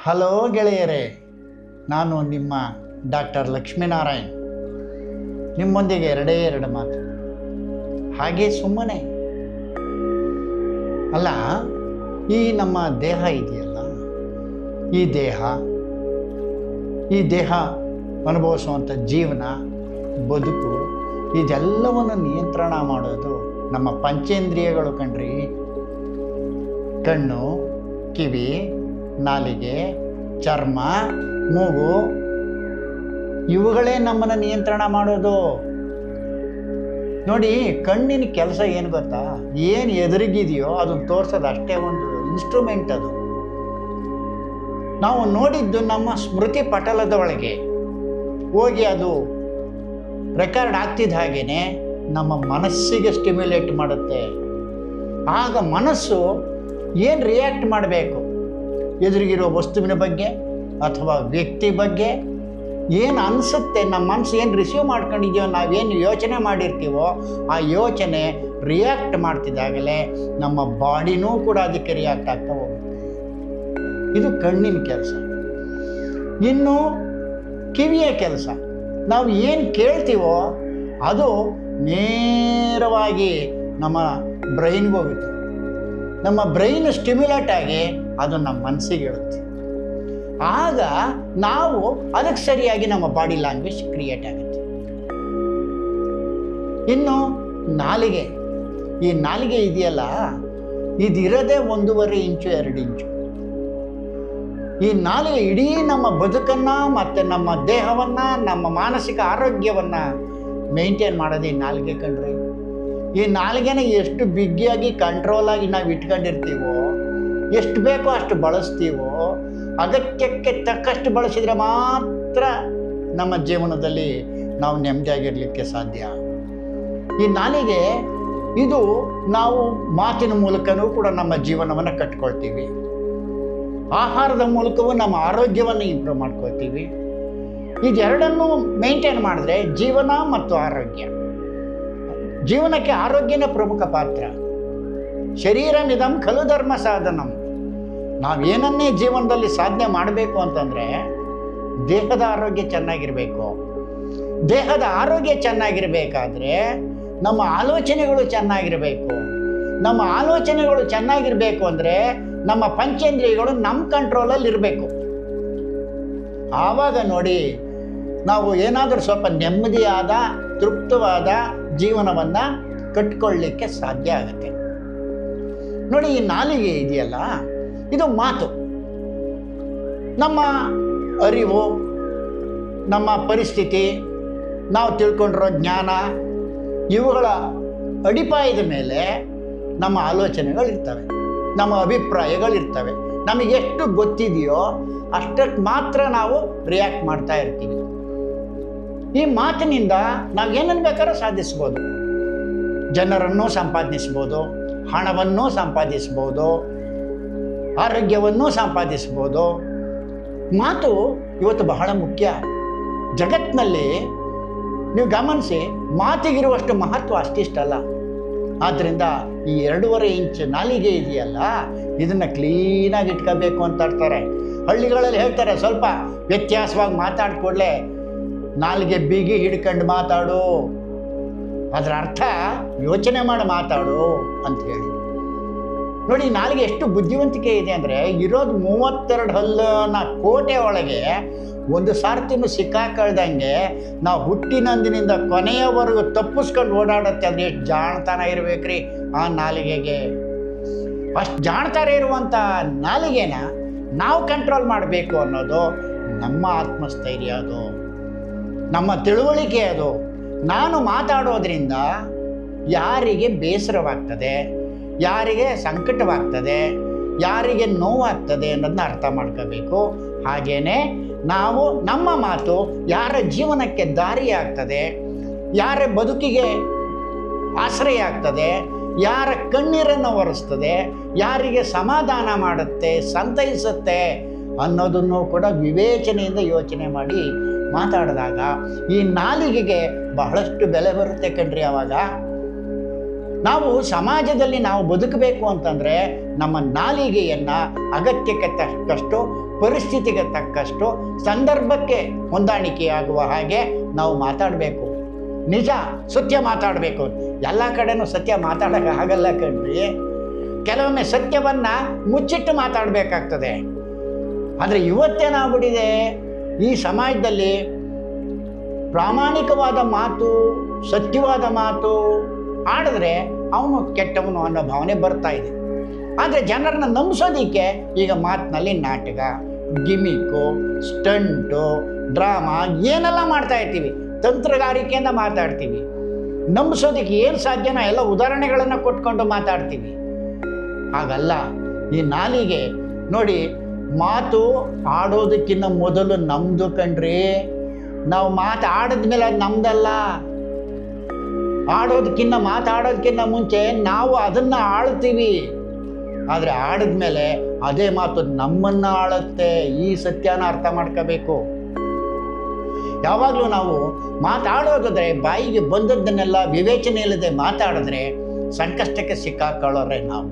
Hello ಗೆಳೆಯರೇ, ನಾನು ನಿಮ್ಮ ಡಾಕ್ಟರ್ ಲಕ್ಷ್ಮೀನಾರಾಯಣ್. ನಿಮ್ಮೊಂದಿಗೆ ಎರಡು ಮಾತು, ಹಾಗೆ ಸುಮ್ಮನೆ ಅಲ್ಲ. ಈ ನಮ್ಮ ದೇಹ ಇದೆಯಲ್ಲ, ಈ ದೇಹ ಅನುಭವಿಸುವಂಥ ಜೀವನ, ಬದುಕು, ಇದೆಲ್ಲವನ್ನು ನಿಯಂತ್ರಣ ಮಾಡೋದು ನಮ್ಮ ಪಂಚೇಂದ್ರಿಯಗಳು ಕಣ್ರಿ. ಕಣ್ಣು, ಕಿವಿ, ನಾಲಿಗೆ, ಚರ್ಮ, ಮೂಗು, ಇವುಗಳೇ ನಮ್ಮನ್ನು ನಿಯಂತ್ರಣ ಮಾಡೋದು. ನೋಡಿ, ಕಣ್ಣಿನ ಕೆಲಸ ಏನು ಗೊತ್ತಾ? ಏನು ಎದುರಿಗಿದೆಯೋ ಅದನ್ನು ತೋರಿಸೋದು ಅಷ್ಟೇ, ಒಂದು ಇನ್ಸ್ಟ್ರೂಮೆಂಟ್ ಅದು. ನಾವು ನೋಡಿದ್ದು ನಮ್ಮ ಸ್ಮೃತಿ ಪಟಲದ ಒಳಗೆ ಹೋಗಿ ಅದು ರೆಕಾರ್ಡ್ ಆಗ್ತಿದ್ದ ಹಾಗೇನೆ ನಮ್ಮ ಮನಸ್ಸಿಗೆ ಸ್ಟಿಮ್ಯುಲೇಟ್ ಮಾಡುತ್ತೆ. ಆಗ ಮನಸ್ಸು ಏನು ರಿಯಾಕ್ಟ್ ಮಾಡಬೇಕು, ಎದುರಿಗಿರೋ ವಸ್ತುವಿನ ಬಗ್ಗೆ ಅಥವಾ ವ್ಯಕ್ತಿ ಬಗ್ಗೆ ಏನು ಅನಿಸುತ್ತೆ, ನಮ್ಮ ಮನಸ್ಸು ಏನು ರಿಸೀವ್ ಮಾಡ್ಕೊಂಡಿದೆಯೋ, ನಾವೇನು ಯೋಚನೆ ಮಾಡಿರ್ತೀವೋ ಆ ಯೋಚನೆ ರಿಯಾಕ್ಟ್ ಮಾಡ್ತಿದ್ದಾಗಲೇ ನಮ್ಮ ಬಾಡಿನೂ ಕೂಡ ಅದಕ್ಕೆ ರಿಯಾಕ್ಟ್ ಆಗ್ತಾ ಹೋಗುತ್ತೆ. ಇದು ಕಣ್ಣಿನ ಕೆಲಸ. ಇನ್ನು ಕಿವಿಯ ಕೆಲಸ, ನಾವು ಏನು ಕೇಳ್ತೀವೋ ಅದು ನೇರವಾಗಿ ನಮ್ಮ ಬ್ರೈನ್ಗೆ ಹೋಗುತ್ತೆ. ನಮ್ಮ ಬ್ರೈನ್ ಸ್ಟಿಮ್ಯುಲೇಟ್ ಆಗಿ ಅದು ನಮ್ಮ ಮನಸ್ಸಿಗೆ ಹೇಳುತ್ತೆ. ಆಗ ನಾವು ಅದಕ್ಕೆ ಸರಿಯಾಗಿ ನಮ್ಮ ಬಾಡಿ ಲ್ಯಾಂಗ್ವೇಜ್ ಕ್ರಿಯೇಟ್ ಆಗುತ್ತೆ. ಇನ್ನು ನಾಲಿಗೆ, ಈ ನಾಲಿಗೆ ಇದೆಯಲ್ಲ, ಇದಿರೋದೇ 1.5 ಇಂಚು 2 ಇಂಚು. ಈ ನಾಲಿಗೆ ಇಡೀ ನಮ್ಮ ಬದುಕನ್ನು ಮತ್ತು ನಮ್ಮ ದೇಹವನ್ನು, ನಮ್ಮ ಮಾನಸಿಕ ಆರೋಗ್ಯವನ್ನು ಮೇಂಟೈನ್ ಮಾಡೋದು ಈ ನಾಲಿಗೆ ಕಣ್ರಿ. ಈ ನಾಲಿಗೆನ ಎಷ್ಟು ಬಿಗಿಯಾಗಿ ಕಂಟ್ರೋಲಾಗಿ ನಾವು ಇಟ್ಕೊಂಡಿರ್ತೀವೋ, ಎಷ್ಟು ಬೇಕೋ ಅಷ್ಟು ಬಳಸ್ತೀವೋ, ಅಗತ್ಯಕ್ಕೆ ತಕ್ಕಷ್ಟು ಬಳಸಿದರೆ ಮಾತ್ರ ನಮ್ಮ ಜೀವನದಲ್ಲಿ ನಾವು ನೆಮ್ಮದಿಯಾಗಿರಲಿಕ್ಕೆ ಸಾಧ್ಯ. ಈ ನಾಲಿಗೆ ಇದು ನಾವು ಮಾತಿನ ಮೂಲಕನೂ ಕೂಡ ನಮ್ಮ ಜೀವನವನ್ನು ಕಟ್ಕೊಳ್ತೀವಿ. ಆಹಾರದ ಮೂಲಕವೂ ನಮ್ಮ ಆರೋಗ್ಯವನ್ನು ಇಂಪ್ರೂವ್ ಮಾಡ್ಕೊಳ್ತೀವಿ. ಇದೆರಡನ್ನೂ ಮೇಂಟೈನ್ ಮಾಡಿದ್ರೆ ಜೀವನ ಮತ್ತು ಆರೋಗ್ಯ, ಜೀವನಕ್ಕೆ ಆರೋಗ್ಯನೇ ಪ್ರಮುಖ ಪಾತ್ರ. ಶರೀರಮಿದಂ ಖಲು ಧರ್ಮ ಸಾಧನಂ. ನಾವೇನನ್ನೇ ಜೀವನದಲ್ಲಿ ಸಾಧನೆ ಮಾಡಬೇಕು ಅಂತಂದರೆ ದೇಹದ ಆರೋಗ್ಯ ಚೆನ್ನಾಗಿರಬೇಕು. ದೇಹದ ಆರೋಗ್ಯ ಚೆನ್ನಾಗಿರಬೇಕಾದ್ರೆ ನಮ್ಮ ಆಲೋಚನೆಗಳು ಚೆನ್ನಾಗಿರಬೇಕು. ನಮ್ಮ ಆಲೋಚನೆಗಳು ಚೆನ್ನಾಗಿರಬೇಕು ಅಂದರೆ ನಮ್ಮ ಪಂಚೇಂದ್ರಿಯಗಳು ನಮ್ಮ ಕಂಟ್ರೋಲಲ್ಲಿ ಇರಬೇಕು. ಆವಾಗ ನೋಡಿ, ನಾವು ಏನಾದರೂ ಸ್ವಲ್ಪ ನೆಮ್ಮದಿಯಾದ, ತೃಪ್ತವಾದ ಜೀವನವನ್ನು ಕಟ್ಕೊಳ್ಳಿಕ್ಕೆ ಸಾಧ್ಯ ಆಗುತ್ತೆ. ನೋಡಿ, ಈ ನಾಲಿಗೆ ಇದೆಯಲ್ಲ, ಇದು ಮಾತು. ನಮ್ಮ ಅರಿವು, ನಮ್ಮ ಪರಿಸ್ಥಿತಿ, ನಾವು ತಿಳ್ಕೊಂಡಿರೋ ಜ್ಞಾನ, ಇವುಗಳ ಅಡಿಪಾಯದ ಮೇಲೆ ನಮ್ಮ ಆಲೋಚನೆಗಳಿರ್ತವೆ, ನಮ್ಮ ಅಭಿಪ್ರಾಯಗಳಿರ್ತವೆ. ನಮಗೆಷ್ಟು ಗೊತ್ತಿದೆಯೋ ಅಷ್ಟಕ್ಕೆ ಮಾತ್ರ ನಾವು ರಿಯಾಕ್ಟ್ ಮಾಡ್ತಾ ಇರ್ತೀವಿ. ಈ ಮಾತಿನಿಂದ ನಾವು ಏನನ್ನು ಬೇಕಾದ್ರೂ ಸಾಧಿಸ್ಬೋದು. ಜನರನ್ನು ಸಂಪಾದಿಸ್ಬೋದು, ಹಣವನ್ನು ಸಂಪಾದಿಸ್ಬೋದು, ಆರೋಗ್ಯವನ್ನು ಸಂಪಾದಿಸ್ಬೋದು. ಮಾತು ಇವತ್ತು ಬಹಳ ಮುಖ್ಯ ಜಗತ್ತಿನಲ್ಲಿ. ನೀವು ಗಮನಿಸಿ, ಮಾತಿಗಿರುವಷ್ಟು ಮಹತ್ವ ಅಷ್ಟಿಷ್ಟಲ್ಲ. ಆದ್ದರಿಂದ ಈ 2.5 ಇಂಚು ನಾಲಿಗೆ ಇದೆಯಲ್ಲ, ಇದನ್ನು ಕ್ಲೀನಾಗಿ ಇಟ್ಕೋಬೇಕು ಅಂತ ಇರ್ತಾರೆ. ಹಳ್ಳಿಗಳಲ್ಲಿ ಹೇಳ್ತಾರೆ, ಸ್ವಲ್ಪ ವ್ಯತ್ಯಾಸವಾಗಿ ಮಾತಾಡ್ಕೊಡ್ಲೆ ನಾಲಿಗೆ ಬಿಗಿ ಹಿಡ್ಕೊಂಡು ಮಾತಾಡು, ಅದರ ಅರ್ಥ ಯೋಚನೆ ಮಾಡಿ ಮಾತಾಡು ಅಂತ ಹೇಳಿ. ನೋಡಿ, ನಾಲಿಗೆ ಎಷ್ಟು ಬುದ್ಧಿವಂತಿಕೆ ಇದೆ ಅಂದರೆ, ಇರೋದು 32 ಹಲ್ಲಿನ ಕೋಟೆ ಒಳಗೆ ಒಂದು ಸಾರ್ತಿನೂ ಸಿಕ್ಕಾಕಳ್ದಂಗೆ ನಾವು ಹುಟ್ಟಿನಂದಿನಿಂದ ಕೊನೆಯವರೆಗೂ ತಪ್ಪಿಸ್ಕೊಂಡು ಓಡಾಡುತ್ತೆ. ಅಂದರೆ ಎಷ್ಟು ಜಾಣತನ ಇರಬೇಕ್ರಿ ಆ ನಾಲಿಗೆಗೆ. ಅಷ್ಟು ಜಾಣತರ ಇರುವಂಥ ನಾಲಿಗೆನ ನಾವು ಕಂಟ್ರೋಲ್ ಮಾಡಬೇಕು ಅನ್ನೋದು ನಮ್ಮ ಆತ್ಮಸ್ಥೈರ್ಯ, ಅದು ನಮ್ಮ ತಿಳುವಳಿಕೆ. ಅದು ನಾನು ಮಾತಾಡೋದ್ರಿಂದ ಯಾರಿಗೆ ಬೇಸರವಾಗ್ತದೆ, ಯಾರಿಗೆ ಸಂಕಟವಾಗ್ತದೆ, ಯಾರಿಗೆ ನೋವಾಗ್ತದೆ ಅನ್ನೋದನ್ನ ಅರ್ಥ ಮಾಡ್ಕೋಬೇಕು. ಹಾಗೇನೆ ನಾವು ನಮ್ಮ ಮಾತು ಯಾರ ಜೀವನಕ್ಕೆ ದಾರಿ ಆಗ್ತದೆ, ಯಾರ ಬದುಕಿಗೆ ಆಶ್ರಯ ಆಗ್ತದೆ, ಯಾರ ಕಣ್ಣೀರನ್ನು ಒರೆಸ್ತದೆ, ಯಾರಿಗೆ ಸಮಾಧಾನ ಮಾಡುತ್ತೆ, ಸಂತೈಸುತ್ತೆ ಅನ್ನೋದನ್ನು ಕೂಡ ವಿವೇಚನೆಯಿಂದ ಯೋಚನೆ ಮಾಡಿ ಮಾತಾಡಿದಾಗ ಈ ನಾಲಿಗೆಗೆ ಬಹಳಷ್ಟು ಬೆಲೆ ಬರುತ್ತೆ ಕಣ್ರಿ. ಆವಾಗ ನಾವು ಸಮಾಜದಲ್ಲಿ ನಾವು ಬದುಕಬೇಕು ಅಂತಂದರೆ ನಮ್ಮ ನಾಲಿಗೆಯನ್ನು ಅಗತ್ಯಕ್ಕೆ ತಕ್ಕಷ್ಟು ಪರಿಸ್ಥಿತಿಗೆ ತಕ್ಕಷ್ಟು ಸಂದರ್ಭಕ್ಕೆ ಹೊಂದಾಣಿಕೆಯಾಗುವ ಹಾಗೆ ನಾವು ಮಾತಾಡಬೇಕು. ನಿಜ ಸತ್ಯ ಮಾತಾಡಬೇಕು. ಎಲ್ಲ ಕಡೆನೂ ಸತ್ಯ ಮಾತಾಡೋಕೆ ಆಗಲ್ಲ ಕಣ್ರಿ. ಕೆಲವೊಮ್ಮೆ ಸತ್ಯವನ್ನು ಮುಚ್ಚಿಟ್ಟು ಮಾತಾಡಬೇಕಾಗ್ತದೆ. ಆದರೆ ಇವತ್ತೇನಾಗ್ಬಿಟ್ಟಿದೆ, ಈ ಸಮಾಜದಲ್ಲಿ ಪ್ರಾಮಾಣಿಕವಾದ ಮಾತು, ಸತ್ಯವಾದ ಮಾತು ಆಡಿದ್ರೆ ಅವನು ಕೆಟ್ಟವನು ಅನ್ನೋ ಭಾವನೆ ಬರ್ತಾ ಇದೆ. ಆದರೆ ಜನರನ್ನ ನಂಬಿಸೋದಿಕ್ಕೆ ಈಗ ಮಾತಿನಲ್ಲಿ ನಾಟಕ, ಗಿಮಿಕ್ಕು, ಸ್ಟಂಟು, ಡ್ರಾಮಾ ಏನೆಲ್ಲ ಮಾಡ್ತಾ ಇರ್ತೀವಿ. ತಂತ್ರಗಾರಿಕೆಯಿಂದ ಮಾತಾಡ್ತೀವಿ. ನಂಬಿಸೋದಕ್ಕೆ ಏನು ಸಾಧ್ಯನೋ ಎಲ್ಲ ಉದಾಹರಣೆಗಳನ್ನು ಕೊಟ್ಕೊಂಡು ಮಾತಾಡ್ತೀವಿ. ಹಾಗಲ್ಲ. ಈ ನಾಲಿಗೆ ನೋಡಿ, ಮಾತು ಆಡೋದಕ್ಕಿಂತ ಮೊದಲು ನಮ್ಮದು ಕಣ್ರಿ. ನಾವು ಮಾತಾಡಿದ್ಮೇಲೆ ಅದು ನಮ್ದಲ್ಲ. ಮಾತಾಡೋದಕ್ಕಿಂತ ಮುಂಚೆ ನಾವು ಅದನ್ನು ಆಳ್ತೀವಿ. ಆದರೆ ಆಡಿದ್ಮೇಲೆ ಅದೇ ಮಾತು ನಮ್ಮನ್ನು ಆಳುತ್ತೆ. ಈ ಸತ್ಯನ ಅರ್ಥ ಮಾಡ್ಕೋಬೇಕು. ಯಾವಾಗಲೂ ನಾವು ಮಾತಾಡೋದಾದ್ರೆ ಬಾಯಿಗೆ ಬಂದದ್ದನ್ನೆಲ್ಲ ವಿವೇಚನೆ ಇಲ್ಲದೆ ಮಾತಾಡಿದ್ರೆ ಸಂಕಷ್ಟಕ್ಕೆ ಸಿಕ್ಕಾಕೊಳ್ಳೋರೆ ನಾವು.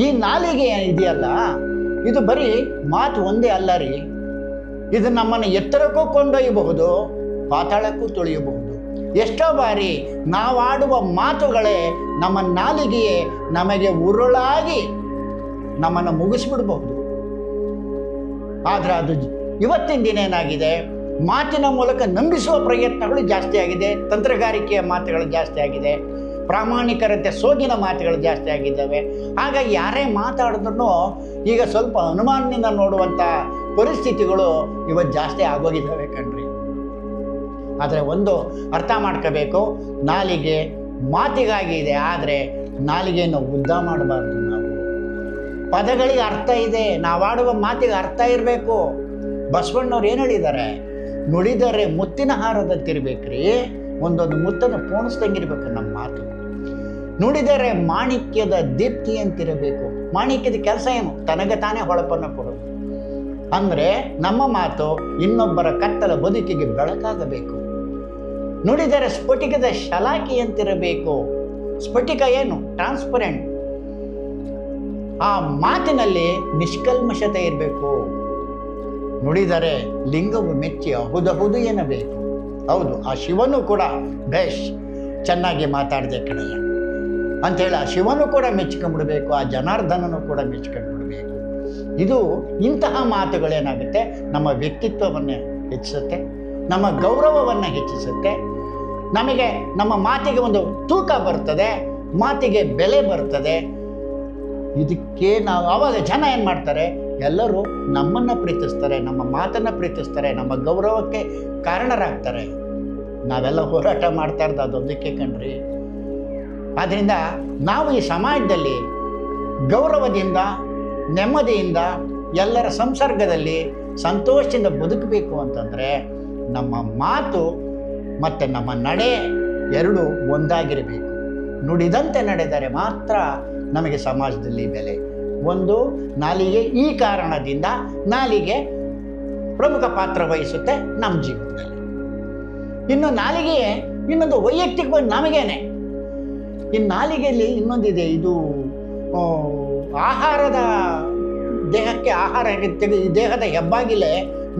ಈ ನಾಲಿಗೆ ಇದೆಯಲ್ಲ, ಇದು ಬರೀ ಮಾತು ಒಂದೇ ಅಲ್ಲ ರೀ. ಇದು ನಮ್ಮನ್ನು ಎತ್ತರಕ್ಕೂ ಕೊಂಡೊಯ್ಯಬಹುದು, ಪಾತಾಳಕ್ಕೂ ತುಳಿಯಬಹುದು. ಎಷ್ಟೋ ಬಾರಿ ನಾವಾಡುವ ಮಾತುಗಳೇ ನಮ್ಮ ನಾಲಿಗೆಯೇ ನಮಗೆ ಉರುಳಾಗಿ ನಮ್ಮನ್ನು ಮುಗಿಸ್ಬಿಡ್ಬಹುದು. ಆದರೆ ಅದು ಇವತ್ತಿನ ದಿನ ಏನಾಗಿದೆ, ಮಾತಿನ ಮೂಲಕ ನಂಬಿಸುವ ಪ್ರಯತ್ನಗಳು ಜಾಸ್ತಿ ಆಗಿದೆ. ತಂತ್ರಗಾರಿಕೆಯ ಮಾತುಗಳು ಜಾಸ್ತಿ ಆಗಿದೆ. ಪ್ರಾಮಾಣಿಕರಂತೆ ಸೋಗಿನ ಮಾತುಗಳು ಜಾಸ್ತಿ ಆಗಿದ್ದಾವೆ. ಹಾಗಾಗಿ ಯಾರೇ ಮಾತಾಡಿದ್ರು ಈಗ ಸ್ವಲ್ಪ ಅನುಮಾನದಿಂದ ನೋಡುವಂಥ ಪರಿಸ್ಥಿತಿಗಳು ಇವತ್ತು ಜಾಸ್ತಿ ಆಗೋಗಿದ್ದಾವೆ ಕಣ್ರಿ. ಆದರೆ ಒಂದು ಅರ್ಥ ಮಾಡ್ಕೋಬೇಕು, ನಾಲಿಗೆ ಮಾತಿಗಾಗಿ ಇದೆ. ಆದರೆ ನಾಲಿಗೆಯನ್ನು ಉದ್ದ ಮಾಡಬಾರ್ದು. ನಾವು ಪದಗಳಿಗೆ ಅರ್ಥ ಇದೆ, ನಾವಾಡುವ ಮಾತಿಗೆ ಅರ್ಥ ಇರಬೇಕು. ಬಸವಣ್ಣವ್ರು ಏನು ಹೇಳಿದ್ದಾರೆ, ನುಡಿದರೆ ಮುತ್ತಿನ ಹಾರದಂತಿರ್ಬೇಕ್ರಿ. ಒಂದೊಂದು ಮುತ್ತನ್ನು ಪೋಣಿಸ್ದಂಗಿರ್ಬೇಕು ನಮ್ಮ ಮಾತು. ನುಡಿದರೆ ಮಾಣಿಕ್ಯದ ದೀಪ್ತಿ ಅಂತಿರಬೇಕು. ಮಾಣಿಕ್ಯದ ಕೆಲಸ ಏನು? ತನಗೆ ತಾನೇ ಹೊಳಪನ್ನು ಕೊಡೋದು. ಅಂದರೆ ನಮ್ಮ ಮಾತು ಇನ್ನೊಬ್ಬರ ಕತ್ತಲ ಬದುಕಿಗೆ ಬೆಳಕಾಗಬೇಕು. ನುಡಿದರೆ ಸ್ಫಟಿಕದ ಶಲಾಕಿ ಅಂತಿರಬೇಕು. ಸ್ಫಟಿಕ ಏನು? ಟ್ರಾನ್ಸ್ಪರೆಂಟ್. ಆ ಮಾತಿನಲ್ಲಿ ನಿಷ್ಕಲ್ಮಶತೆ ಇರಬೇಕು. ನುಡಿದರೆ ಲಿಂಗವು ಮೆಚ್ಚಿ ಅಹುದಹುದು ಎನ್ನಬೇಕು. ಹೌದು, ಆ ಶಿವನು ಕೂಡ ಬೇಷ್ ಚೆನ್ನಾಗಿ ಮಾತಾಡಿದೆ ಕಣಯ್ಯ ಅಂಥೇಳಿ ಆ ಶಿವನು ಕೂಡ ಮೆಚ್ಕೊಂಡ್ಬಿಡ್ಬೇಕು. ಆ ಜನಾರ್ದನನು ಕೂಡ ಮೆಚ್ಕೊಂಡ್ಬಿಡ್ಬೇಕು. ಇದು ಇಂತಹ ಮಾತುಗಳೇನಾಗುತ್ತೆ, ನಮ್ಮ ವ್ಯಕ್ತಿತ್ವವನ್ನು ಹೆಚ್ಚಿಸುತ್ತೆ, ನಮ್ಮ ಗೌರವವನ್ನು ಹೆಚ್ಚಿಸುತ್ತೆ. ನಮಗೆ ನಮ್ಮ ಮಾತಿಗೆ ಒಂದು ತೂಕ ಬರ್ತದೆ, ಮಾತಿಗೆ ಬೆಲೆ ಬರ್ತದೆ. ಇದಕ್ಕೆ ನಾವು ಆವಾಗ ಜನ ಏನು ಮಾಡ್ತಾರೆ, ಎಲ್ಲರೂ ನಮ್ಮನ್ನು ಪ್ರೀತಿಸ್ತಾರೆ, ನಮ್ಮ ಮಾತನ್ನು ಪ್ರೀತಿಸ್ತಾರೆ, ನಮ್ಮ ಗೌರವಕ್ಕೆ ಕಾರಣರಾಗ್ತಾರೆ. ನಾವೆಲ್ಲ ಹೋರಾಟ ಮಾಡ್ತಾ ಇರೋದು ಅದೊಂದಕ್ಕೆ ಕಣ್ರಿ. ಆದ್ದರಿಂದ ನಾವು ಈ ಸಮಾಜದಲ್ಲಿ ಗೌರವದಿಂದ, ನೆಮ್ಮದಿಯಿಂದ, ಎಲ್ಲರ ಸಂಸರ್ಗದಲ್ಲಿ ಸಂತೋಷದಿಂದ ಬದುಕಬೇಕು ಅಂತಂದರೆ ನಮ್ಮ ಮಾತು ಮತ್ತು ನಮ್ಮ ನಡೆ ಎರಡೂ ಒಂದಾಗಿರಬೇಕು. ನುಡಿದಂತೆ ನಡೆದರೆ ಮಾತ್ರ ನಮಗೆ ಸಮಾಜದಲ್ಲಿ ಬೆಲೆ. ಒಂದು ನಾಲಿಗೆ, ಈ ಕಾರಣದಿಂದ ನಾಲಿಗೆ ಪ್ರಮುಖ ಪಾತ್ರ ವಹಿಸುತ್ತೆ ನಮ್ಮ ಜೀವನದಲ್ಲಿ. ಇನ್ನು ನಾಲಿಗೆಯೇ ಇನ್ನೊಂದು ವೈಯಕ್ತಿಕವಾಗಿ ನಮಗೇನೆ. ಈ ನಾಲಿಗೆಯಲ್ಲಿ ಇನ್ನೊಂದಿದೆ, ಇದು ಆಹಾರದ ದೇಹಕ್ಕೆ ಆಹಾರ ಈ ದೇಹದ ಹೆಬ್ಬಾಗಿಲೇ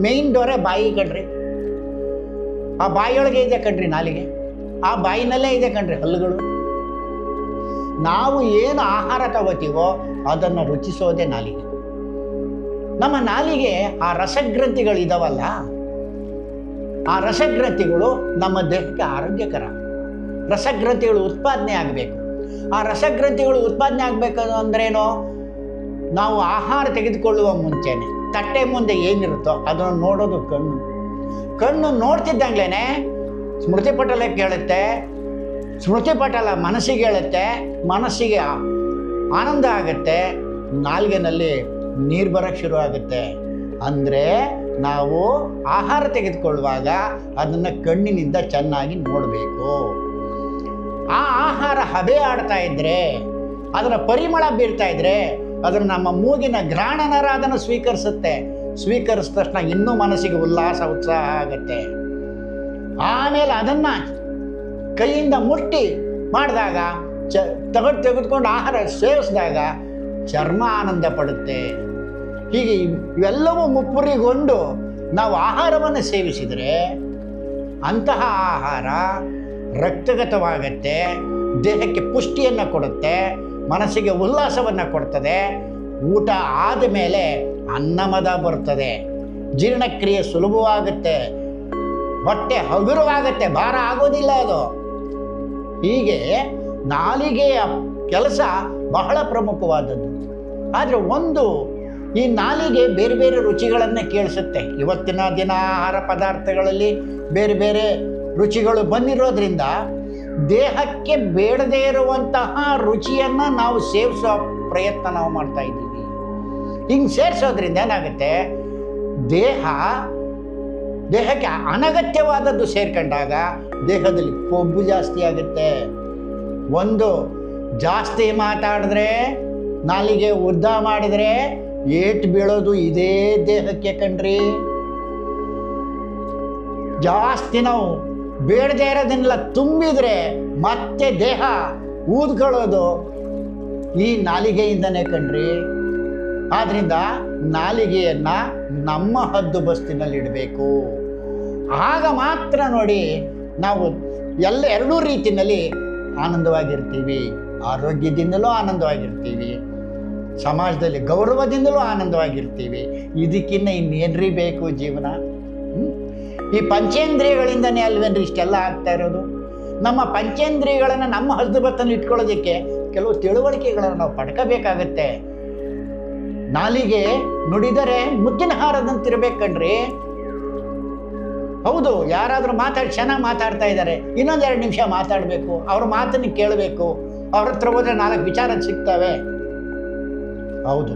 ಮೇಯ್ನ್ ಡೋರೇ ಬಾಯಿ ಕಣ್ರಿ. ಆ ಬಾಯಿಯೊಳಗೆ ಇದೆ ಕಣ್ರಿ ನಾಲಿಗೆ. ಆ ಬಾಯಿನಲ್ಲೇ ಇದೆ ಕಣ್ರಿ ಹಲ್ಲುಗಳು. ನಾವು ಏನು ಆಹಾರ ತಗೋತೀವೋ ಅದನ್ನು ರುಚಿಸೋದೇ ನಾಲಿಗೆ. ನಮ್ಮ ನಾಲಿಗೆ ಆ ರಸಗ್ರಂಥಿಗಳಿದಾವಲ್ಲ, ಆ ರಸಗ್ರಂಥಿಗಳು ನಮ್ಮ ದೇಹಕ್ಕೆ ಆರೋಗ್ಯಕರ. ರಸಗ್ರಂಥಿಗಳು ಉತ್ಪಾದನೆ ಆಗಬೇಕು. ಆ ರಸಗ್ರಂಥಿಗಳು ಉತ್ಪಾದನೆ ಆಗಬೇಕು ಅಂದ್ರೇನು, ನಾವು ಆಹಾರ ತೆಗೆದುಕೊಳ್ಳುವ ಮುಂಚೆನೆ ತಟ್ಟೆ ಮುಂದೆ ಏನಿರುತ್ತೋ ಅದನ್ನು ನೋಡೋದು ಕಣ್ಣು. ಕಣ್ಣು ನೋಡ್ತಿದ್ದಂಗ್ಲೇ ಸ್ಮೃತಿ ಪಟಲಕ್ಕೆ ಹೇಳುತ್ತೆ, ಸ್ಮೃತಿ ಪಟಲ ಮನಸ್ಸಿಗೆ ಹೇಳುತ್ತೆ, ಮನಸ್ಸಿಗೆ ಆನಂದ ಆಗುತ್ತೆ, ನಾಲ್ಗೆನಲ್ಲಿ ನೀರು ಬರೋಕ್ಕೆ ಶುರು ಆಗುತ್ತೆ. ಅಂದರೆ ನಾವು ಆಹಾರ ತೆಗೆದುಕೊಳ್ಳುವಾಗ ಅದನ್ನು ಕಣ್ಣಿನಿಂದ ಚೆನ್ನಾಗಿ ನೋಡಬೇಕು. ಆ ಆಹಾರ ಹಬೆ ಆಡ್ತಾ ಇದ್ದರೆ, ಅದರ ಪರಿಮಳ ಬೀರ್ತಾ ಇದ್ದರೆ, ಅದನ್ನು ನಮ್ಮ ಮೂಗಿನ ಘ್ರಾಣನರ ಅದನ್ನು ಸ್ವೀಕರಿಸುತ್ತೆ. ಸ್ವೀಕರಿಸಿದ ತಕ್ಷಣ ಇನ್ನೂ ಮನಸ್ಸಿಗೆ ಉಲ್ಲಾಸ, ಉತ್ಸಾಹ ಆಗುತ್ತೆ. ಆಮೇಲೆ ಅದನ್ನು ಕೈಯಿಂದ ಮುಟ್ಟಿ ಮಾಡಿದಾಗ, ತೆಗೆದುಕೊಂಡು ಆಹಾರ ಸೇವಿಸಿದಾಗ ಚರ್ಮ ಆನಂದ ಪಡುತ್ತೆ. ಹೀಗೆ ಇವೆಲ್ಲವೂ ಮುಪ್ಪುರಿಗೊಂಡು ನಾವು ಆಹಾರವನ್ನು ಸೇವಿಸಿದರೆ ಅಂತಹ ಆಹಾರ ರಕ್ತಗತವಾಗತ್ತೆ, ದೇಹಕ್ಕೆ ಪುಷ್ಟಿಯನ್ನು ಕೊಡುತ್ತೆ, ಮನಸ್ಸಿಗೆ ಉಲ್ಲಾಸವನ್ನು ಕೊಡ್ತದೆ. ಊಟ ಆದ ಮೇಲೆ ಅನ್ನಮದ ಬರ್ತದೆ, ಜೀರ್ಣಕ್ರಿಯೆ ಸುಲಭವಾಗುತ್ತೆ, ಹೊಟ್ಟೆ ಹಗುರವಾಗುತ್ತೆ, ಭಾರ ಆಗೋದಿಲ್ಲ ಅದು. ಹೀಗೆ ನಾಲಿಗೆಯ ಕೆಲಸ ಬಹಳ ಪ್ರಮುಖವಾದದ್ದು. ಆದರೆ ಈ ನಾಲಿಗೆ ಬೇರೆ ಬೇರೆ ರುಚಿಗಳನ್ನು ಕೇಳಿಸುತ್ತೆ. ಇವತ್ತಿನ ದಿನ ಆಹಾರ ಪದಾರ್ಥಗಳಲ್ಲಿ ಬೇರೆ ಬೇರೆ ರುಚಿಗಳು ಬಂದಿರೋದ್ರಿಂದ ದೇಹಕ್ಕೆ ಬೇಡದೇ ಇರುವಂತಹ ರುಚಿಯನ್ನು ನಾವು ಸೇವಿಸೋ ಪ್ರಯತ್ನ ನಾವು ಮಾಡ್ತಾ ಇದ್ದೀವಿ. ಹಿಂಗೆ ಸೇರಿಸೋದ್ರಿಂದ ಏನಾಗುತ್ತೆ, ದೇಹಕ್ಕೆ ಅನಗತ್ಯವಾದದ್ದು ಸೇರ್ಕೊಂಡಾಗ ದೇಹದಲ್ಲಿ ಕೊಬ್ಬು ಜಾಸ್ತಿ ಆಗುತ್ತೆ. ಜಾಸ್ತಿ ಮಾತಾಡಿದ್ರೆ, ನಾಲಿಗೆ ಉದ್ದ ಮಾಡಿದರೆ ಏಟು ಬೀಳೋದು ಇದೇ ದೇಹಕ್ಕೆ ಕಣ್ರಿ. ಜಾಸ್ತಿ ನಾವು ಬೇಡದೇ ಇರೋದನ್ನೆಲ್ಲ ತುಂಬಿದ್ರೆ ಮತ್ತೆ ದೇಹ ಊದ್ಕೊಳ್ಳೋದು ಈ ನಾಲಿಗೆಯಿಂದನೇ ಕಣ್ರಿ. ಆದ್ರಿಂದ ನಾಲಿಗೆಯನ್ನ ನಮ್ಮ ಹದ್ದುಬಸ್ತಿನಲ್ಲಿ ಇಡಬೇಕು. ಆಗ ಮಾತ್ರ ನೋಡಿ ನಾವು ಎರಡೂ ರೀತಿಯಲ್ಲಿ ಆನಂದವಾಗಿರ್ತೀವಿ. ಆರೋಗ್ಯದಿಂದಲೂ ಆನಂದವಾಗಿರ್ತೀವಿ, ಸಮಾಜದಲ್ಲಿ ಗೌರವದಿಂದಲೂ ಆನಂದವಾಗಿರ್ತೀವಿ. ಇದಕ್ಕಿನ್ನ ಇನ್ನೇನ್ರಿ ಬೇಕು ಜೀವನ? ಈ ಪಂಚೇಂದ್ರಿಯಗಳಿಂದನೇ ಅಲ್ವೇನ್ರಿ ಇಷ್ಟೆಲ್ಲ ಆಗ್ತಾ ಇರೋದು. ನಮ್ಮ ಪಂಚೇಂದ್ರಿಯಗಳನ್ನು ನಮ್ಮ ಹದ್ದುಬಸ್ತನ್ನು ಇಟ್ಕೊಳ್ಳೋದಕ್ಕೆ ಕೆಲವು ತಿಳುವಳಿಕೆಗಳನ್ನು ನಾವು ಪಡ್ಕೋಬೇಕಾಗತ್ತೆ. ನಾಲಿಗೆ ನುಡಿದರೆ ಮುತ್ತಿನ ಹಾರದಂತಿರ್ಬೇಕಣ್ರಿ. ಹೌದು, ಯಾರಾದರೂ ಚೆನ್ನಾಗಿ ಮಾತಾಡ್ತಾ ಇದ್ದಾರೆ, ಇನ್ನೊಂದೆರಡು ನಿಮಿಷ ಮಾತಾಡಬೇಕು, ಅವ್ರ ಮಾತನ್ನು ಕೇಳಬೇಕು. ಅವ್ರ ಹತ್ರ ಹೋದರೆ 4 ವಿಚಾರ ಸಿಗ್ತವೆ. ಹೌದು,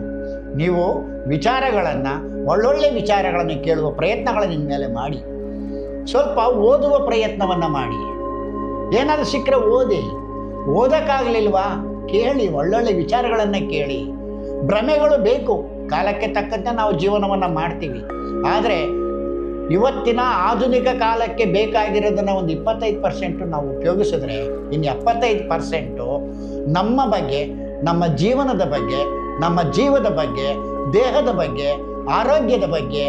ನೀವು ವಿಚಾರಗಳನ್ನು, ಒಳ್ಳೊಳ್ಳೆ ವಿಚಾರಗಳನ್ನು ಕೇಳುವ ಪ್ರಯತ್ನಗಳನ್ನು ಇನ್ಮೇಲೆ ಮಾಡಿ. ಸ್ವಲ್ಪ ಓದುವ ಪ್ರಯತ್ನವನ್ನು ಮಾಡಿ. ಏನಾದರೂ ಸಿಕ್ಕರೆ ಓದಕ್ಕಾಗಲಿಲ್ವಾ, ಕೇಳಿ, ಒಳ್ಳೊಳ್ಳೆ ವಿಚಾರಗಳನ್ನು ಕೇಳಿ. ಭ್ರಮೆಗಳು ಬೇಕು, ಕಾಲಕ್ಕೆ ತಕ್ಕಂತೆ ನಾವು ಜೀವನವನ್ನು ಮಾಡ್ತೀವಿ. ಆದರೆ ಇವತ್ತಿನ ಆಧುನಿಕ ಕಾಲಕ್ಕೆ ಬೇಕಾಗಿರೋದನ್ನು ಒಂದು 25% ನಾವು ಉಪಯೋಗಿಸಿದ್ರೆ ಇನ್ನು 75% ನಮ್ಮ ಬಗ್ಗೆ, ನಮ್ಮ ಜೀವನದ ಬಗ್ಗೆ, ನಮ್ಮ ಜೀವದ ಬಗ್ಗೆ, ದೇಹದ ಬಗ್ಗೆ, ಆರೋಗ್ಯದ ಬಗ್ಗೆ,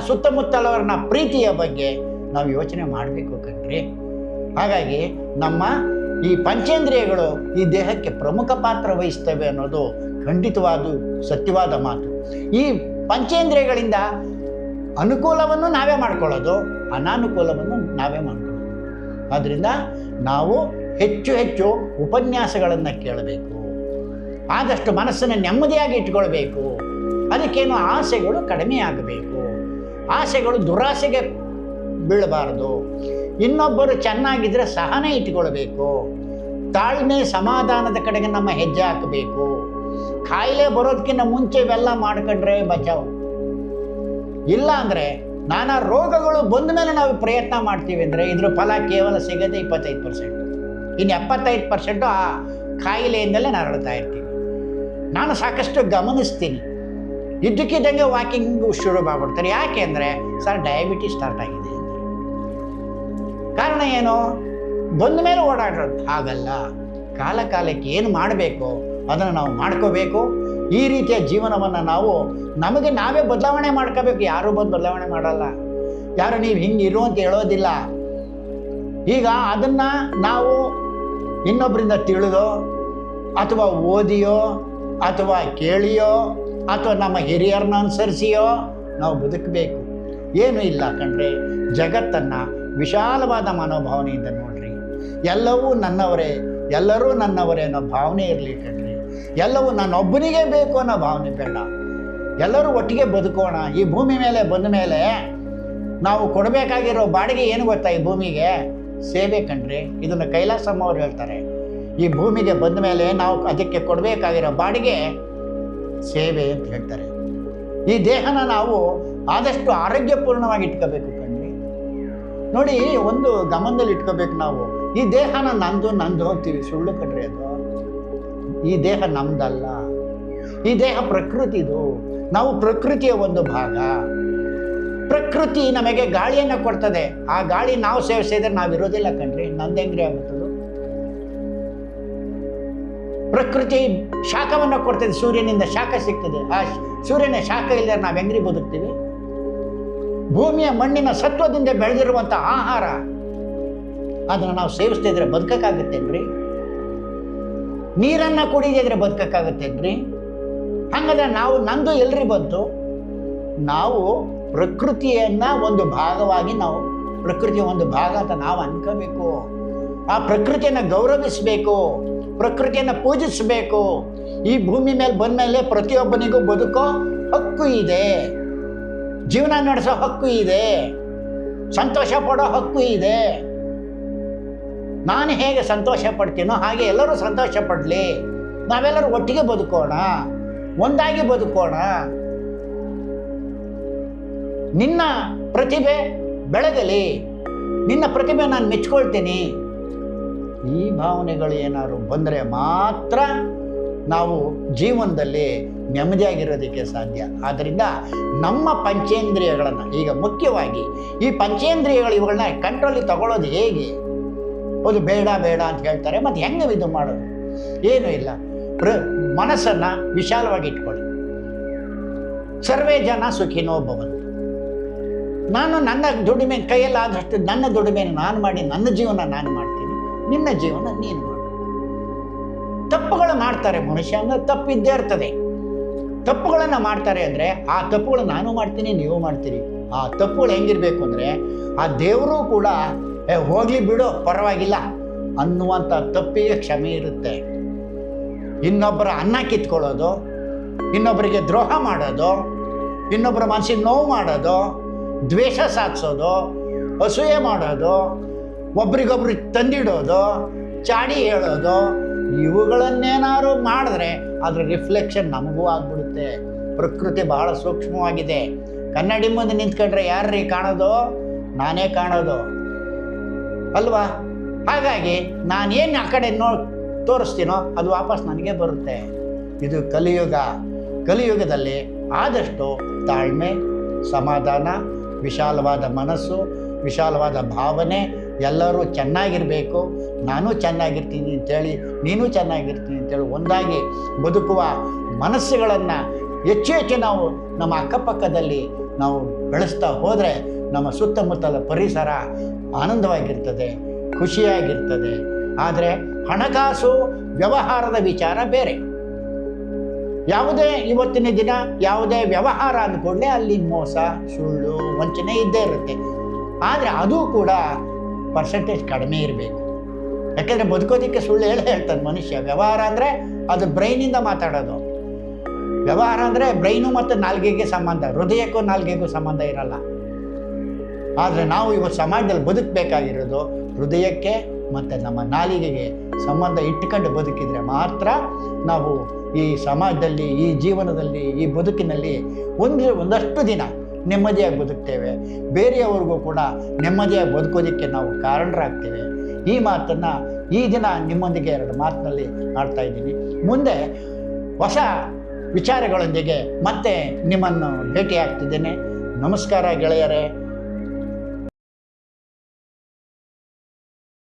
ಸುತ್ತಮುತ್ತಲವರನ್ನ ಪ್ರೀತಿಯ ಬಗ್ಗೆ ನಾವು ಯೋಚನೆ ಮಾಡಬೇಕು ಕಣ್ರಿ. ಹಾಗಾಗಿ ನಮ್ಮ ಈ ಪಂಚೇಂದ್ರಿಯಗಳು ಈ ದೇಹಕ್ಕೆ ಪ್ರಮುಖ ಪಾತ್ರ ವಹಿಸ್ತವೆ ಅನ್ನೋದು ಖಂಡಿತವಾದ ಸತ್ಯವಾದ ಮಾತು. ಈ ಪಂಚೇಂದ್ರಿಯಗಳಿಂದ ಅನುಕೂಲವನ್ನು ನಾವೇ ಮಾಡ್ಕೊಳ್ಳೋದು, ಅನಾನುಕೂಲವನ್ನು ನಾವೇ ಮಾಡ್ಕೊಳ್ಳೋದು. ಆದ್ದರಿಂದ ನಾವು ಹೆಚ್ಚು ಹೆಚ್ಚು ಉಪನ್ಯಾಸಗಳನ್ನು ಕೇಳಬೇಕು. ಆದಷ್ಟು ಮನಸ್ಸನ್ನು ನೆಮ್ಮದಿಯಾಗಿ ಇಟ್ಕೊಳ್ಬೇಕು. ಅದಕ್ಕೇನು ಆಸೆಗಳು ಕಡಿಮೆ ಆಗಬೇಕು. ಆಸೆಗಳು ದುರಾಸೆಗೆ ಬೀಳಬಾರದು. ಇನ್ನೊಬ್ಬರು ಚೆನ್ನಾಗಿದ್ದರೆ ಸಹನೆ ಇಟ್ಕೊಳ್ಬೇಕು. ತಾಳ್ಮೆ ಸಮಾಧಾನದ ಕಡೆಗೆ ನಮ್ಮ ಹೆಜ್ಜೆ ಹಾಕಬೇಕು. ಕಾಯಿಲೆ ಬರೋದಕ್ಕಿಂತ ಮುಂಚೆ ಇವೆಲ್ಲ ಮಾಡ್ಕೊಂಡ್ರೆ ಬಚಾವು. ಇಲ್ಲ ಅಂದರೆ ನಾನಾ ರೋಗಗಳು ಬಂದ ಮೇಲೆ ನಾವು ಪ್ರಯತ್ನ ಮಾಡ್ತೀವಿ ಅಂದರೆ ಇದ್ರ ಫಲ ಕೇವಲ ಸಿಗೋದೇ 25%. ಇನ್ನು 75% ಆ ಕಾಯಿಲೆಯಿಂದಲೇ ನರಳ್ತಾ ಇರ್ತೀವಿ. ನಾನು ಸಾಕಷ್ಟು ಗಮನಿಸ್ತೀನಿ, ಇದ್ದಕ್ಕಿದ್ದಂಗೆ ವಾಕಿಂಗು ಶುರು ಮಾಡ್ಬಿಡ್ತಾರೆ. ಯಾಕೆ ಅಂದರೆ ಸರ್ ಡಯಾಬಿಟಿಸ್ ಸ್ಟಾರ್ಟ್ ಆಗಿದೆ ಅಂದರೆ. ಕಾರಣ ಏನು? ಬಂದ ಮೇಲೆ ಓಡಾಡೋದು. ಹಾಗಲ್ಲ, ಕಾಲಕ್ಕೆ ಏನು ಮಾಡಬೇಕು ಅದನ್ನು ನಾವು ಮಾಡ್ಕೋಬೇಕು. ಈ ರೀತಿಯ ಜೀವನವನ್ನು ನಾವು ನಮಗೆ ನಾವೇ ಬದಲಾವಣೆ ಮಾಡ್ಕೋಬೇಕು. ಯಾರೂ ಬಂದು ಬದಲಾವಣೆ ಮಾಡಲ್ಲ. ಯಾರು ನೀವು ಹಿಂಗೆ ಇರು ಅಂತ ಹೇಳೋದಿಲ್ಲ. ಈಗ ಅದನ್ನು ನಾವು ಇನ್ನೊಬ್ಬರಿಂದ ತಿಳಿದೋ ಅಥವಾ ಓದಿಯೋ ಅಥವಾ ಕೇಳಿಯೋ ಅಥವಾ ನಮ್ಮ ಹಿರಿಯರನ್ನ ಅನುಸರಿಸಿಯೋ ನಾವು ಬದುಕಬೇಕು. ಏನೂ ಇಲ್ಲ ಕಣ್ರೆ, ಜಗತ್ತನ್ನು ವಿಶಾಲವಾದ ಮನೋಭಾವನೆಯಿಂದ ನೋಡ್ರಿ. ಎಲ್ಲವೂ ನನ್ನವರೇ, ಎಲ್ಲರೂ ನನ್ನವರೇ ಅನ್ನೋ ಭಾವನೆ ಇರಲಿ ಕಣ್ರಿ. ಎಲ್ಲವೂ ನನ್ನೊಬ್ಬನಿಗೆ ಬೇಕು ಅನ್ನೋ ಭಾವನೆ ಬೇಡ. ಎಲ್ಲರೂ ಒಟ್ಟಿಗೆ ಬದುಕೋಣ. ಈ ಭೂಮಿ ಮೇಲೆ ಬಂದ ಮೇಲೆ ನಾವು ಕೊಡಬೇಕಾಗಿರೋ ಬಾಡಿಗೆ ಏನು ಗೊತ್ತಾ? ಈ ಭೂಮಿಗೆ ಸೇವೆ ಕಣ್ರಿ. ಇದನ್ನು ಕೈಲಾಸಮ್ಮ ಅವ್ರು ಹೇಳ್ತಾರೆ. ಈ ಭೂಮಿಗೆ ಬಂದ ಮೇಲೆ ನಾವು ಅದಕ್ಕೆ ಕೊಡಬೇಕಾಗಿರೋ ಬಾಡಿಗೆ ಸೇವೆ ಅಂತ ಹೇಳ್ತಾರೆ. ಈ ದೇಹನ ನಾವು ಆದಷ್ಟು ಆರೋಗ್ಯಪೂರ್ಣವಾಗಿ ಇಟ್ಕೋಬೇಕು ಕಣ್ರಿ. ನೋಡಿ, ಒಂದು ಗಮನದಲ್ಲಿ ಇಟ್ಕೋಬೇಕು ನಾವು. ಈ ದೇಹನ ನಂದು ಅಂತೀವಿ, ಸುಳ್ಳು ಕಣ್ರಿ. ಅದು ಈ ದೇಹ ನಮ್ದಲ್ಲ. ಈ ದೇಹ ಪ್ರಕೃತಿದು. ನಾವು ಪ್ರಕೃತಿಯ ಒಂದು ಭಾಗ. ಪ್ರಕೃತಿ ನಮಗೆ ಗಾಳಿಯನ್ನು ಕೊಡ್ತದೆ. ಆ ಗಾಳಿ ನಾವು ಸೇವಿಸಿದ್ರೆ ನಾವಿರೋದಿಲ್ಲ ಕಣ್ರಿ. ನಂದು ಹೆಂಗ್ರಿ ಆಗುತ್ತದು? ಪ್ರಕೃತಿ ಶಾಖವನ್ನು ಕೊಡ್ತದೆ, ಸೂರ್ಯನಿಂದ ಶಾಖ ಸಿಗ್ತದೆ. ಆ ಸೂರ್ಯನ ಶಾಖ ಇಲ್ಲದೆ ನಾವು ಹೆಂಗ್ರಿ ಬದುಕ್ತೀವಿ? ಭೂಮಿಯ ಮಣ್ಣಿನ ಸತ್ವದಿಂದ ಬೆಳೆದಿರುವಂಥ ಆಹಾರ ಅದನ್ನು ನಾವು ಸೇವಿಸ್ತಿದ್ರೆ ಬದುಕಕ್ಕಾಗತ್ತೇನ್ರಿ? ನೀರನ್ನು ಕುಡಿದಿದ್ರೆ ಬದುಕಕ್ಕಾಗತ್ತೇನ್ರಿ? ಹಂಗಾದ್ರೆ ನಾವು ನಂದು ಎಲ್ರಿ ಬಂತು? ನಾವು ಪ್ರಕೃತಿಯನ್ನ ಒಂದು ಭಾಗವಾಗಿ, ನಾವು ಪ್ರಕೃತಿಯ ಒಂದು ಭಾಗ ಅಂತ ನಾವು ಅನ್ಕೋಬೇಕು. ಆ ಪ್ರಕೃತಿಯನ್ನು ಗೌರವಿಸಬೇಕು, ಪ್ರಕೃತಿಯನ್ನು ಪೂಜಿಸಬೇಕು. ಈ ಭೂಮಿ ಮೇಲೆ ಬಂದ ಮೇಲೆ ಪ್ರತಿಯೊಬ್ಬನಿಗೂ ಬದುಕೋ ಹಕ್ಕು ಇದೆ, ಜೀವನ ನಡೆಸೋ ಹಕ್ಕು ಇದೆ, ಸಂತೋಷ ಪಡೋ ಹಕ್ಕು ಇದೆ. ನಾನು ಹೇಗೆ ಸಂತೋಷ ಪಡ್ತೀನೋ ಹಾಗೆ ಎಲ್ಲರೂ ಸಂತೋಷ ಪಡಲಿ. ನಾವೆಲ್ಲರೂ ಒಟ್ಟಿಗೆ ಬದುಕೋಣ, ಒಂದಾಗಿ ಬದುಕೋಣ. ನಿನ್ನ ಪ್ರತಿಭೆ ಬೆಳಗಲಿ, ನಿನ್ನ ಪ್ರತಿಭೆ ನಾನು ಮೆಚ್ಕೊಳ್ತೀನಿ. ಈ ಭಾವನೆಗಳು ಏನಾದ್ರು ಬಂದರೆ ಮಾತ್ರ ನಾವು ಜೀವನದಲ್ಲಿ ನೆಮ್ಮದಿಯಾಗಿರೋದಕ್ಕೆ ಸಾಧ್ಯ. ಆದ್ದರಿಂದ ನಮ್ಮ ಪಂಚೇಂದ್ರಿಯಗಳನ್ನು, ಈಗ ಮುಖ್ಯವಾಗಿ ಈ ಪಂಚೇಂದ್ರಿಯಗಳು ಇವುಗಳನ್ನ ಕಂಟ್ರೋಲಿಗೆ ತಗೊಳ್ಳೋದು ಹೇಗೆ? ಅದು ಬೇಡ ಬೇಡ ಅಂತ ಹೇಳ್ತಾರೆ. ಮತ್ತು ಹೆಂಗೆ ಇದು ಮಾಡೋದು? ಏನೂ ಇಲ್ಲ. ಮನಸ್ಸನ್ನು ವಿಶಾಲವಾಗಿ ಇಟ್ಕೊಳ್ಳಿ. ಸರ್ವೇ ಜನ ಸುಖಿನೋ ಭವಂತು. ನಾನು ನನ್ನ ದುಡಿಮೆ ಕೈಯಲ್ಲಾದಷ್ಟು ನನ್ನ ದುಡಿಮೆಯನ್ನು ನಾನು ಮಾಡಿ ನನ್ನ ಜೀವನ ನಾನು ಮಾಡ್ತೀನಿ, ನಿನ್ನ ಜೀವನ ನೀನು ಮಾಡು. ತಪ್ಪುಗಳು ಮಾಡ್ತಾರೆ ಮನುಷ್ಯ ಅಂದರೆ ತಪ್ಪಿದ್ದೇ ಇರ್ತದೆ. ತಪ್ಪುಗಳನ್ನು ಮಾಡ್ತಾರೆ ಅಂದರೆ ಆ ತಪ್ಪುಗಳು ನಾನು ಮಾಡ್ತೀನಿ, ನೀವು ಮಾಡ್ತೀರಿ. ಆ ತಪ್ಪುಗಳು ಹೆಂಗಿರಬೇಕು ಅಂದರೆ ಆ ದೇವರು ಕೂಡ ಹೋಗ್ಲಿ ಬಿಡು ಪರವಾಗಿಲ್ಲ ಅನ್ನುವಂಥ ತಪ್ಪಿಗೆ ಕ್ಷಮೆ ಇರುತ್ತೆ. ಇನ್ನೊಬ್ಬರ ಅನ್ನ ಕಿತ್ಕೊಳ್ಳೋದು, ಇನ್ನೊಬ್ಬರಿಗೆ ದ್ರೋಹ ಮಾಡೋದು, ಇನ್ನೊಬ್ಬರ ಮನಸ್ಸಿಗೆ ನೋವು ಮಾಡೋದು, ದ್ವೇಷ ಸಾಧಿಸೋದು, ಅಸೂಯೆ ಮಾಡೋದು, ಒಬ್ರಿಗೊಬ್ರು ತಂದಿಡೋದು, ಚಾಡಿ ಹೇಳೋದು, ಇವುಗಳನ್ನೇನಾದ್ರು ಮಾಡಿದ್ರೆ ಅದ್ರ ರಿಫ್ಲೆಕ್ಷನ್ ನಮಗೂ ಆಗ್ಬಿಡುತ್ತೆ. ಪ್ರಕೃತಿ ಬಹಳ ಸೂಕ್ಷ್ಮವಾಗಿದೆ. ಕನ್ನಡಿ ಮುಂದೆ ನಿಂತ್ಕೊಂಡ್ರೆ ಯಾರ್ರೀ ಕಾಣೋದು? ನಾನೇ ಕಾಣೋದು ಅಲ್ವಾ? ಹಾಗಾಗಿ ನಾನೇನು ಆ ಕಡೆ ತೋರಿಸ್ತೀನೋ ಅದು ವಾಪಸ್ ನನಗೆ ಬರುತ್ತೆ. ಇದು ಕಲಿಯುಗ. ಕಲಿಯುಗದಲ್ಲಿ ಆದಷ್ಟು ತಾಳ್ಮೆ, ಸಮಾಧಾನ, ವಿಶಾಲವಾದ ಮನಸ್ಸು, ವಿಶಾಲವಾದ ಭಾವನೆ, ಎಲ್ಲರೂ ಚೆನ್ನಾಗಿರಬೇಕು. ನಾನು ಚೆನ್ನಾಗಿರ್ತೀನಿ ಅಂತೇಳಿ, ನೀನು ಚೆನ್ನಾಗಿರ್ತೀನಿ ಅಂತೇಳಿ ಒಂದಾಗಿ ಬದುಕುವ ಮನಸ್ಸುಗಳನ್ನು ಹೆಚ್ಚು ಹೆಚ್ಚು ನಾವು ನಮ್ಮ ಅಕ್ಕಪಕ್ಕದಲ್ಲಿ ನಾವು ಬೆಳೆಸ್ತಾ ಹೋದರೆ ನಮ್ಮ ಸುತ್ತಮುತ್ತಲ ಪರಿಸರ ಆನಂದವಾಗಿರ್ತದೆ, ಖುಷಿಯಾಗಿರ್ತದೆ. ಆದರೆ ಹಣಕಾಸು ವ್ಯವಹಾರದ ವಿಚಾರ ಬೇರೆ. ಯಾವುದೇ ಇವತ್ತಿನ ದಿನ ಯಾವುದೇ ವ್ಯವಹಾರ ಅಂದ್ಕೊಂಡ್ರೆ ಅಲ್ಲಿ ಮೋಸ, ಸುಳ್ಳು, ವಂಚನೆ ಇದ್ದೇ ಇರುತ್ತೆ. ಆದರೆ ಅದು ಕೂಡ ಪರ್ಸೆಂಟೇಜ್ ಕಡಿಮೆ ಇರಬೇಕು. ಯಾಕೆಂದರೆ ಬದುಕೋದಕ್ಕೆ ಸುಳ್ಳು ಹೇಳ್ತಾನೆ ಮನುಷ್ಯ. ವ್ಯವಹಾರ ಅಂದರೆ ಅದು ಬ್ರೈನಿಂದ ಮಾತಾಡೋದು. ವ್ಯವಹಾರ ಅಂದರೆ ಬ್ರೈನು ಮತ್ತು ನಾಲ್ಗೆಗೆ ಸಂಬಂಧ, ಹೃದಯಕ್ಕೂ ನಾಲ್ಗೆಗೂ ಸಂಬಂಧ ಇರಲ್ಲ. ಆದರೆ ನಾವು ಇವತ್ತು ಸಮಾಜದಲ್ಲಿ ಬದುಕಬೇಕಾಗಿರೋದು ಹೃದಯಕ್ಕೆ ಮತ್ತು ನಮ್ಮ ನಾಲಿಗೆಗೆ ಸಂಬಂಧ ಇಟ್ಕೊಂಡು ಬದುಕಿದರೆ ಮಾತ್ರ ನಾವು ಈ ಸಮಾಜದಲ್ಲಿ, ಈ ಜೀವನದಲ್ಲಿ, ಈ ಬದುಕಿನಲ್ಲಿ ಒಂದಷ್ಟು ದಿನ ನೆಮ್ಮದಿಯಾಗಿ ಬದುಕ್ತೇವೆ. ಬೇರೆಯವ್ರಿಗೂ ಕೂಡ ನೆಮ್ಮದಿಯಾಗಿ ಬದುಕೋದಕ್ಕೆ ನಾವು ಕಾರಣರಾಗ್ತೇವೆ. ಈ ಮಾತನ್ನು ಈ ದಿನ ನಿಮ್ಮೊಂದಿಗೆ 2 ಮಾತಿನಲ್ಲಿ ಆಡ್ತಾ ಇದ್ದೀನಿ. ಮುಂದೆ ಹೊಸ ವಿಚಾರಗಳೊಂದಿಗೆ ಮತ್ತೆ ನಿಮ್ಮನ್ನು ಭೇಟಿ ಆಗ್ತಿದ್ದೇನೆ. ನಮಸ್ಕಾರ ಗೆಳೆಯರೇ.